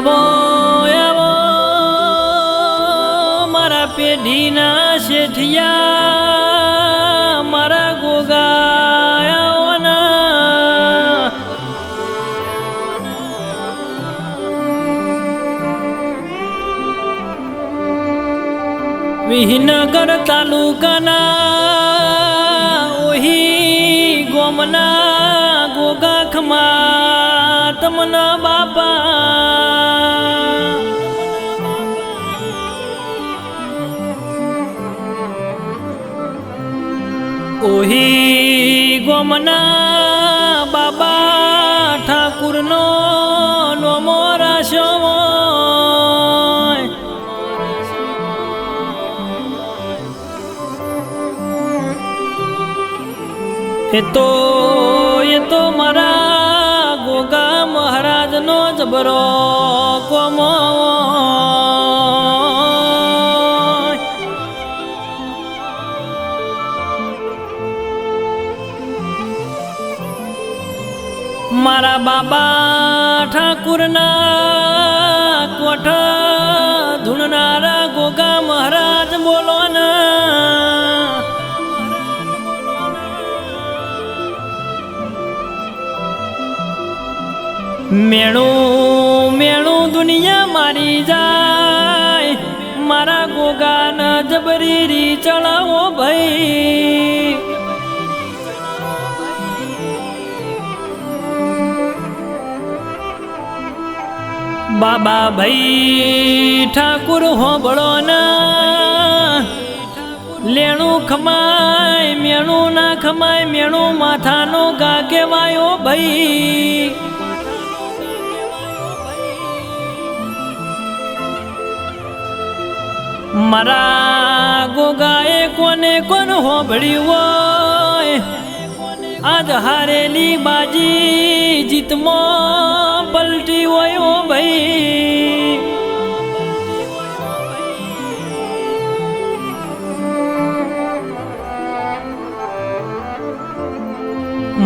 આવો આવો મારા પેઢીના શેઠિયા મારા ગોગાયાઓના વિહીનગર તાલુકાના ઓહી ગોમના ગોગા ખમા તમના બાપા ઓહી ગોમના બાબા ઠાકુરનો નોમો રાશો એ તો મારા ગોગા મહારાજનો જબરો કોમો મારા બાબા ઠાકુરના કોઠ ધૂણનારા ગોગા મહારાજ બોલો ના મેણું મેણું દુનિયા મારી જાય મારા ગોગાના જબરી રી ચડાવો ભાઈ બાબા ભાઈ ઠાકુર હોબળો ના લેણું ખમાય મેણું ના ખમાય મેણું માથાનો ગા કહેવાયો ભાઈ મારા ગોગાએ કોને કોણ હોભળ્યું હોય આજ હારેલી બાજી જીતમાં પલટી હોય ઓ ભાઈ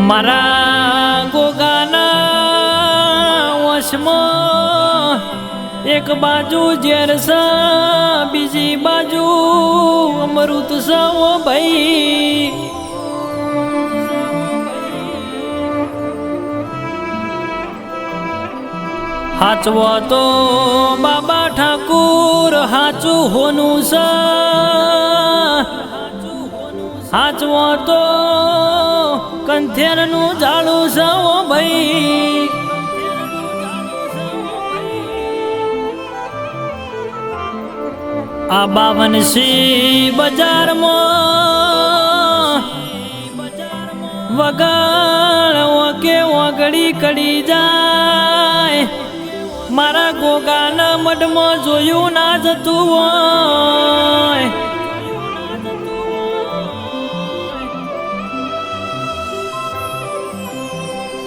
મારા ગોગાના વશમાં એક બાજુ ઝેર છે બીજી બાજુ અમૃત છે ઓ ભાઈ હાચવો તો બાબા ઠાકુર હાચું હોનું છે હાચવો તો કંથેરનું ઝાડું છે ઓ ભાઈ આ 52 બજારમાં વગાડ ઓકે ઓગળી કડી જાય મારા ગોગાના મઢમાં જોયું ના જતું હોય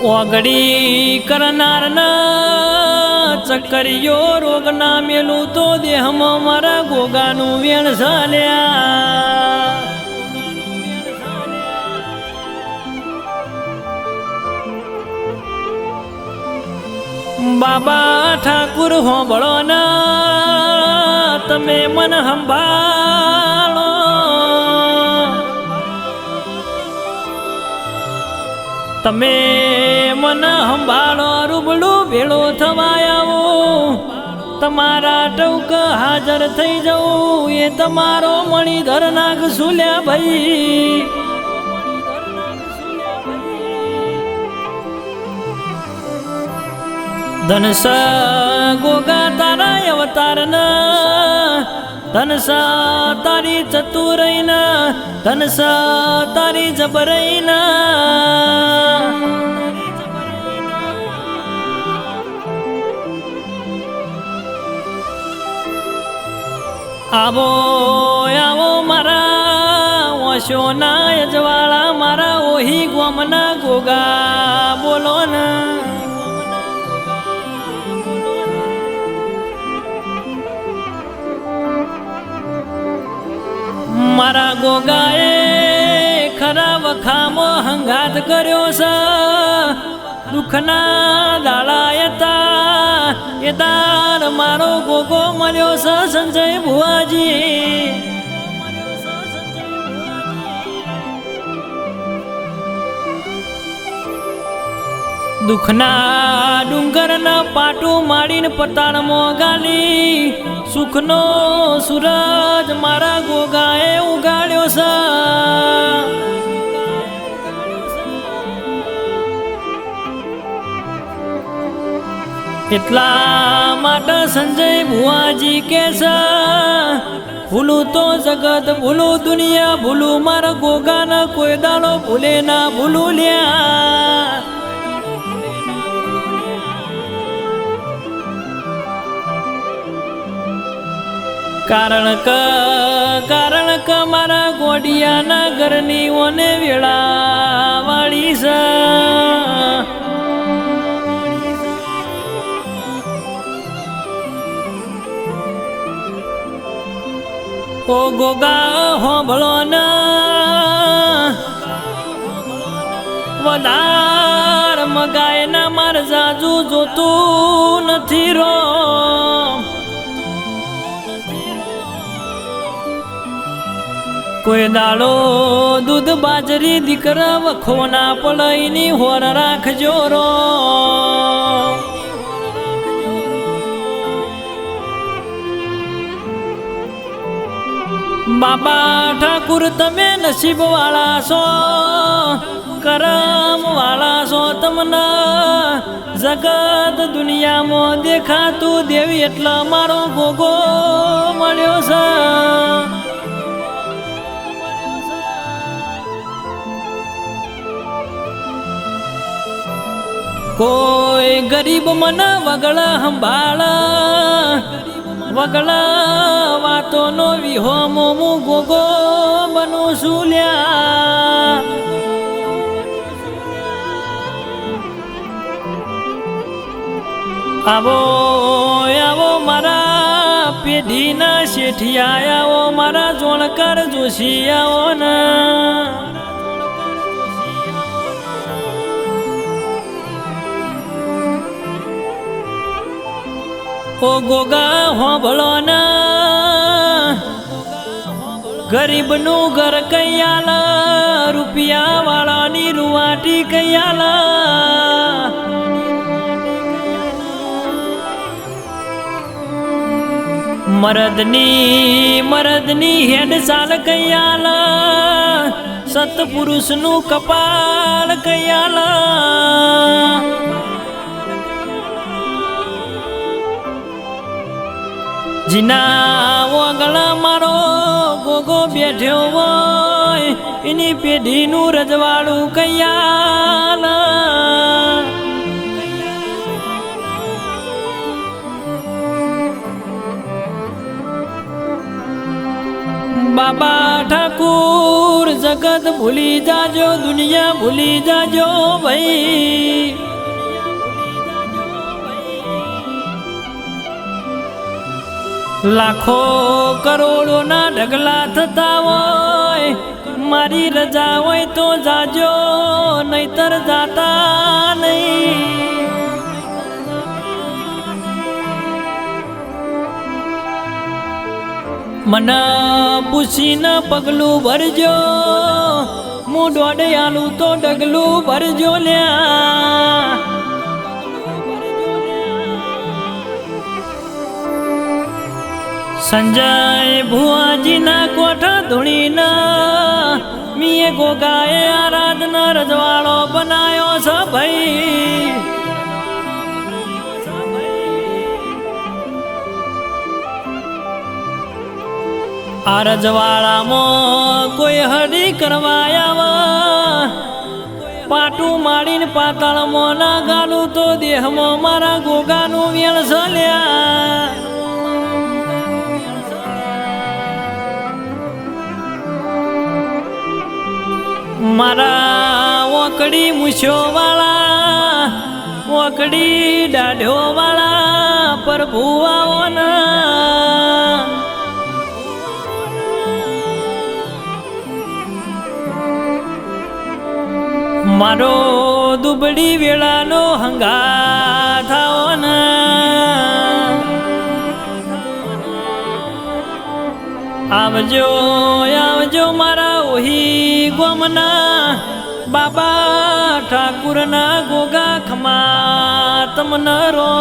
ઓગળી કરનારના ચક્કરિયો રોગ ના મેલું તો દેહમાં મારા ગોગાનું વેણ ચાલ્યા બાબા ઠાકુર હોબળો ના તમે મન સંભાળો તમે મન સંભાળો રૂબડું ભેળો થવાયાવો તમારા ટૌક હાજર થઈ જવું એ તમારો મણિધર નાગ સુલ્યા ભાઈ ધનસ ગોગા તારા અવતાર ના ધનસ તારી ચતુરઈ ના ધનસ તારી જબરઈ ના આવો આવો મારા ઓશોના અજવાળા મારા ઓહી ગોમના ગોગા બોલો ના મારા ગોગાએ ખરા વખામાં હંગાત કર્યો છે દુઃખના દાડા હતા એ તાર મારો ગોગો મળ્યો છે સંજય ભુવાજી. દુઃખના ડુંગરના પાટું માડીને પતાળમાં ગાલી સુખનો સૂરજ મારા ગોગાએ ઉગાડ્યો છે. એટલા માટે સંજય ભુવાજી કે છે ભૂલું તો જગત ભૂલું દુનિયા ભૂલું મારા ગોગાના કોઈ દાડો ભૂલે ના ભૂલું લ્યા. કારણ કે મારા ગોડિયાના ઘરની ઓને વેળા વાળી છે. ઓ ગોગા હોંભળો ના વધાર મગાય ના માર જાજુ જોતું નથી રો. કોઈ દાડો દૂધ બાજરી દીકરા વખોના પલઈની હોર રાખજો રો. બાબા ઠાકુર તમે નસીબ વાળા છો કરમ વાળા છો. તમને જગત દુનિયામાં દેખાતું દેવી એટલા મારો ગોગો મળ્યો છે. કોઈ ગરીબ મને વગળા સંભાળ વગળા વાતોનો વિહોમો હું ગોગો બનું છું લ્યા. આવો આવો મારા પેઢીના શેઠિયા આવો મારા જોણકાર જોશી આવો ના. ઓ ગોગા હોંભળો ના ગરીબનું ઘર કઈ આલ રૂપિયા વાળાની રૂવાટી કઈ આલ. મરદની હેડ ચાલ કઈ આલ સતપુરુષનું કપાળ કઈ આલ. જીના વગળા મારો ગોગો બેઠ્યો હોય એની પેઢીનું રજવાડું કૈયાલ. બાબા ઠાકુર જગત ભૂલી જાજો દુનિયા ભૂલી જાજો ભાઈ. લાખો કરોડોના ઢગલા થતા હોય મારી રજા હોય તો જાજો નહીતર જાતા નહીં. મને પૂછીને પગલું ભરજો હું દોડે આલું તો ડગલું ભરજો લ્યા. સંજય ભુવાજીના કોઠા ધૂણીના મીએ ગોગાએ આરાધના રજવાડો બનાયો છે ભાઈ. આ રજવાડામાં કોઈ હરી કરવાયા પાટું માડીને પાતાળમાં ના ગાલું તો દેહમાં મારા ગોગાનું વેણ ઝલ્યા. મારા ઓકડી મૂછો વાળા ઓકડી દાઢો વાળા પ્રભુ આવો ના. મારો દુબળી વેળાનો હંગા થાઓ ને આવજો આવજો મારા ઓહી ગોમના બાબા ઠાકુરના ગોગા ખમા તમને રો